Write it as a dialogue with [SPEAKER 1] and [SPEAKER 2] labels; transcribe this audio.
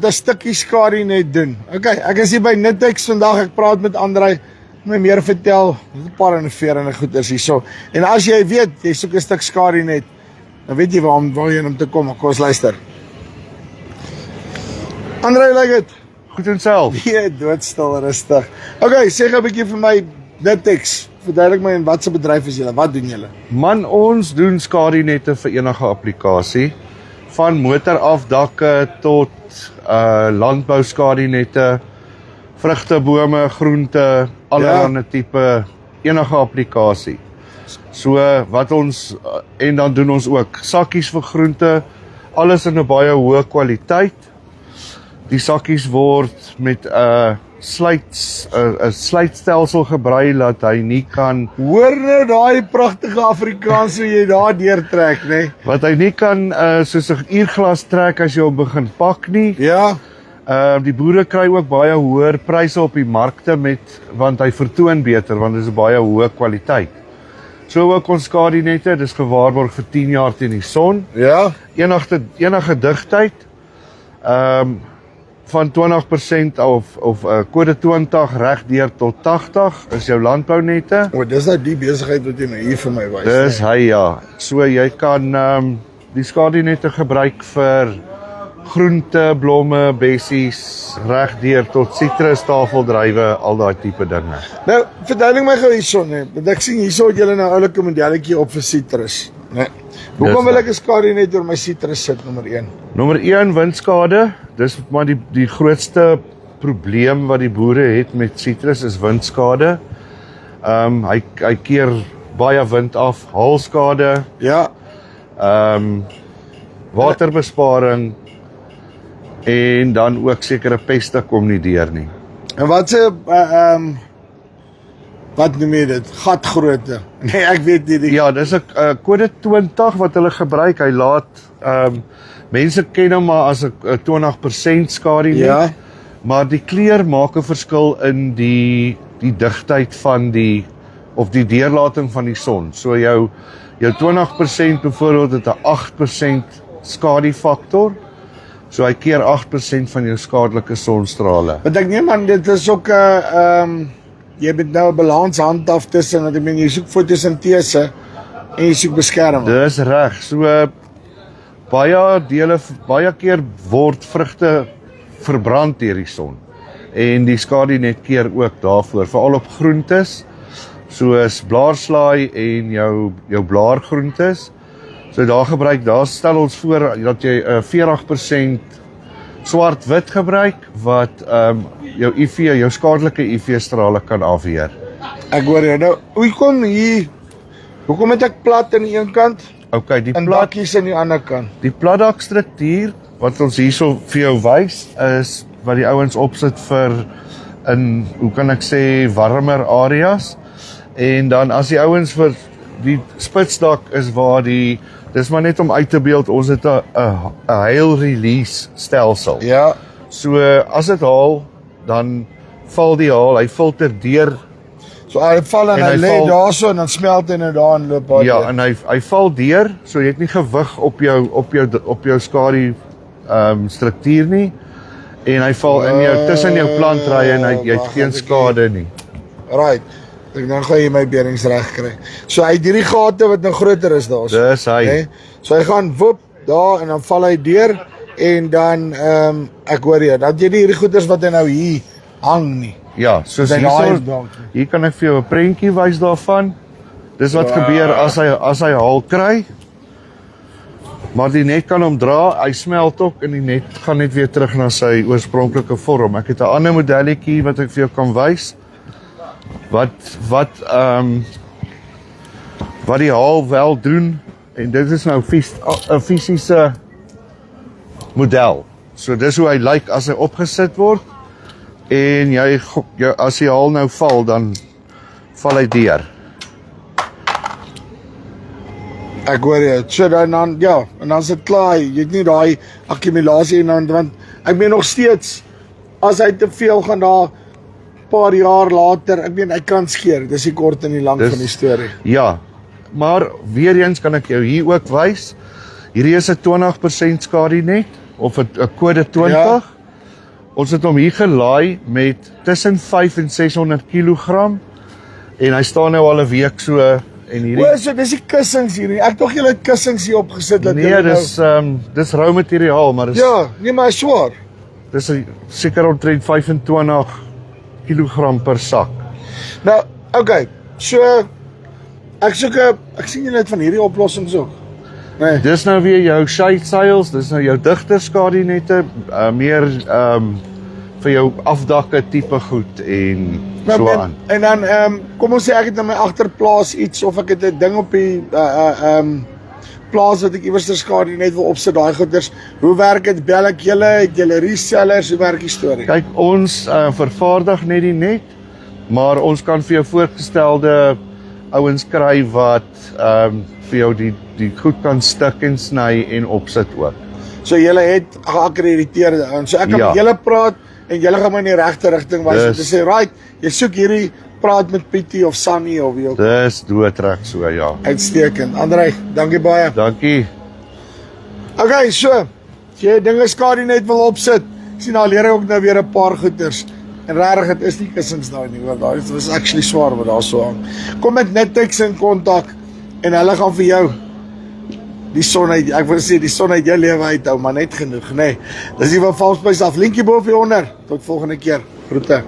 [SPEAKER 1] 'n stukkie skadu net doen. Okay, ek is hier by Nitex vandag, ek praat met Andrei, my meer vertel, 'n paar innoverende goeders hierso. En as jy weet, jy soek 'n stuk skadu net, dan weet jy waar jy om te kom, kom ons luister. Andrei, lyk dit?
[SPEAKER 2] Goed en self.
[SPEAKER 1] Ja, doodstil, rustig. Okay, sê gou 'n bietjie vir my Nitex. Verduidelik my, in watse bedryf is julle? Wat doen julle?
[SPEAKER 2] Man, ons doen skadunette vir enige applikasie. Van motorafdakke tot landbou skadunette, vrugtebome, groente, allerlei tipe, enige applikasie. So wat ons, en dan doen ons ook sakkies vir groente, alles in 'n baie hoë kwaliteit. Die sakkies word met 'n sluitstelsel gebrei dat hy nie kan,
[SPEAKER 1] Hoor nou daai pragtige Afrikaans hoe jy daar deurtrek, né?
[SPEAKER 2] wat hy nie kan soos 'n uurglas trek as jy hom begin pak nie.
[SPEAKER 1] Ja.
[SPEAKER 2] Die boere kry ook baie hoër pryse op die markte want hy vertoon beter, want dit is 'n baie hoë kwaliteit. So ook ons skadunette, dis gewaarborg vir 10 jaar teen die son.
[SPEAKER 1] Ja.
[SPEAKER 2] Enige digtheid. Van 20% of kode 20 regdeur tot 80 is jou landbounette.
[SPEAKER 1] O, dis nou die besigheid wat jy nou hier vir my wys.
[SPEAKER 2] Dis hy, ja. So jy kan die skadunette gebruik vir groente, blomme, bessies, regdeur tot sitrus, tafeldruiwe, al daai tipe dinge.
[SPEAKER 1] Nou, verduidelik my gou hierso, né? Want ek sien hierso het julle nou 'n oulike modelletjie op vir sitrus, né? Hoekom wil ek 'n skadunet oor my sitrus sit, nommer 1?
[SPEAKER 2] Nommer 1, windskade. Dis maar die grootste probleem wat die boere het met sitrus is windskade. Hy keer baie wind af, haalskade,
[SPEAKER 1] Ja.
[SPEAKER 2] waterbesparing en dan ook sekere peste kom nie deur nie.
[SPEAKER 1] En wat wat noem jy dit? Gatgrootte. Nee, ek weet nie.
[SPEAKER 2] Ja, dis 'n kode 20 wat hulle gebruik. Hy laat mense ken hom maar as 'n 20% skadunet.
[SPEAKER 1] Ja.
[SPEAKER 2] Maar die kleur maak 'n verskil in die digtheid van die deurlating van die son. So jou 20% byvoorbeeld het 'n 8% skadufaktor. So hy keer 8% van jou skadelike sonstrale.
[SPEAKER 1] Want ek neem aan dit is ook jy moet nou 'n balans handhaaf tussen, want ek meen jy soek fotosintese en jy soek beskerming.
[SPEAKER 2] Dis reg. So baie keer word vrugte verbrand deur die son. En die skadunet keer ook daarvoor, veral op groentes, soos blaarslaai en jou blaargroentes. So daar stel ons voor dat jy 40% swart-wit gebruik wat jou skadelike UV-strale kan afweer.
[SPEAKER 1] Ek hoor jou. Nou, hoekom het ek plat aan die een kant
[SPEAKER 2] Okay,
[SPEAKER 1] en bakkies aan die ander kant?
[SPEAKER 2] Die platdakstruktuur wat ons hierso vir jou wys is wat die ouens opsit vir in, hoe kan ek sê, warmer areas. En dan as die ouens vir die spitsdak is waar dis maar net om uit te beeld, ons het 'n hail release stelsel.
[SPEAKER 1] Ja.
[SPEAKER 2] So as dit haal, dan val die haal, hy filter deur.
[SPEAKER 1] So hy val en hy lê daarso en dan smelt hy nou daar en loop daar.
[SPEAKER 2] Ja, en hy val deur, so jy het nie gewig op jou skadu struktuur nie. En hy val in jou tussen jou plantrye en jy het geen skade nie.
[SPEAKER 1] Right. Dan gaan jy my berings reg kry. So hy het hierdie gate wat nou groter is daarso.
[SPEAKER 2] Dis hy.
[SPEAKER 1] Okay? So hy gaan woep daar en dan val hy deur en dan ek hoor jy, dat jy hierdie goeders wat hy nou hier hang nie.
[SPEAKER 2] Ja, soos hier kan ek vir jou 'n prentjie wys daarvan. Dis wat gebeur as hy haal kry. Maar die net kan hom dra, hy smelt ook en die net gaan net weer terug na sy oorspronklike vorm. Ek het 'n ander modelletjie wat ek vir jou kan wys. Wat die haal wel doen, en dit is nou 'n fisiese model. So dis hoe hy lyk as hy opgesit word. En as die haal nou val, dan val hy deur.
[SPEAKER 1] Ek hoor jy, so dan, ja, en dan is dit klaar, jy het nie daai akkumulasie en dan, want ek meen nog steeds, as hy te veel gaan daar, paar jaar later, ek meen, hy kan skeer, dis die kort en die lang van die storie.
[SPEAKER 2] Ja, maar weer eens kan ek jou hier ook wys, hierdie is 'n 20% skadunet, of 'n kode 20, Ons het hom hier gelaai met tussen 5 en 600 kg en hy staan nou al 'n week so en hierdie
[SPEAKER 1] O, so dis die kussings hier nie. Ek dink julle het kussings hier opgesit dat
[SPEAKER 2] nee,
[SPEAKER 1] julle
[SPEAKER 2] dis rou materiaal, maar dis
[SPEAKER 1] Ja, nee, maar is swaar.
[SPEAKER 2] dis seker omtrent 25 kg per sak.
[SPEAKER 1] Nou, okay. So ek sien julle het van hierdie oplossings ook. Nee.
[SPEAKER 2] Dis nou weer jou shade sails, dis nou jou digter skadunette, meer vir jou afdakke tipe goed en so aan.
[SPEAKER 1] En dan kom ons sê ek het in my agterplaas iets of ek het 'n ding op die plaas wat ek iewers ter skadu net wil opsit daai goeders. Hoe werk dit? Bel ek julle, het julle resellers, hoe werk die storie?
[SPEAKER 2] Kyk, ons vervaardig net die net, maar ons kan vir jou voorgestelde ouens kry wat vir jou die goed kan stik en sny en opsit ook.
[SPEAKER 1] So julle het geakkrediteerde ouens. So ek kan met julle praat en julle gaan my in die regte rigting wys om te sê, right, jy soek hierdie, praat met Pietie of Sunny of wie ook.
[SPEAKER 2] Dis doodreg so, ja.
[SPEAKER 1] Uitstekend. Andrei, dankie baie.
[SPEAKER 2] Dankie.
[SPEAKER 1] Okay, so, as jy dinge skadu net wil opsit, sien daar leer ek ook nou weer 'n paar goeders. En regtig, dit is nie kussings daai nie, want daai was actually swaar wat daar so hang. Kom met Nitex in kontak en hulle gaan vir jou die son uit, ek wil sê die son uit jou lewe uithou, maar net genoeg, nê. Dis die van Valsbuis af, linkie bo of hieronder. Tot volgende keer. Groete.